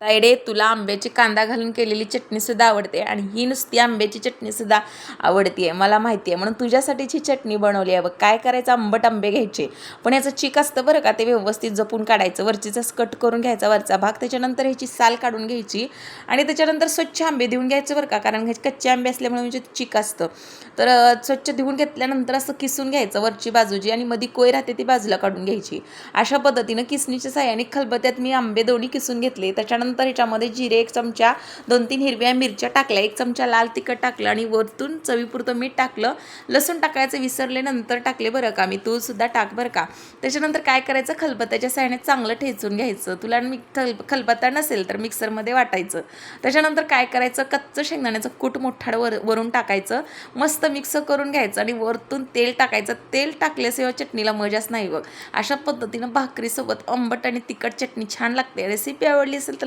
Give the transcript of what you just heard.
तायडे, तुला आंब्याची कांदा घालून केलेली चटणीसुद्धा आवडते आणि ही नुसती आंब्याची चटणीसुद्धा आवडती आहे, मला माहिती आहे. म्हणून तुझ्यासाठीच ही चटणी बनवली आहे बघ. काय करायचं, आंबट आंबे घ्यायचे, पण याचं चीक असतं बरं का, ते व्यवस्थित जपून काढायचं. वरचीचाच कट करून घ्यायचा वरचा भाग, त्याच्यानंतर ह्याची साल काढून घ्यायची आणि त्याच्यानंतर स्वच्छ आंबे धुवून घ्यायचं बरं का, कारण हे कच्चे आंबे असल्यामुळे म्हणजे चीक असतं. तर स्वच्छ धुवून घेतल्यानंतर असं किसून घ्यायचं वरची बाजूची आणि मध्ये कोय राहते ती बाजूला काढून घ्यायची. अशा पद्धतीनं किसणीच्या साहाय्याने खलबत्त्यात मी आंबे दोन्ही किसून घेतले. त्याच्यानंतर ह्याच्यामध्ये जिरे 1 चमचा, 2-3 हिरव्या मिरच्या टाकल्या, 1 चमचा लाल तिखट टाकलं आणि वरतून चवीपुरतं मीठ टाकलं. लसूण टाकायचं विसरले, नंतर टाकले बरं का मी. तू सुद्धा टाक बरं का. त्याच्यानंतर काय करायचं, खलबत्त्याच्या साहाय्याने चांगलं ठेचून घ्यायचं. तुला खलबत्ता नसेल तर मिक्सरमध्ये वाटायचं. त्याच्यानंतर काय करायचं, कच्चं शेंगदाण्याचं कूट मोठाड वरून टाकायचं, मस्त मिक्स करून घ्यायचं आणि वरतून तेल टाकायचं. तेल टाकल्याशिवाय चटणीला मजाच नाही बघ. अशा पद्धतीनं भाकरीसोबत आंबट आणि तिखट चटणी छान लागते. रेसिपी आवडली असेल तर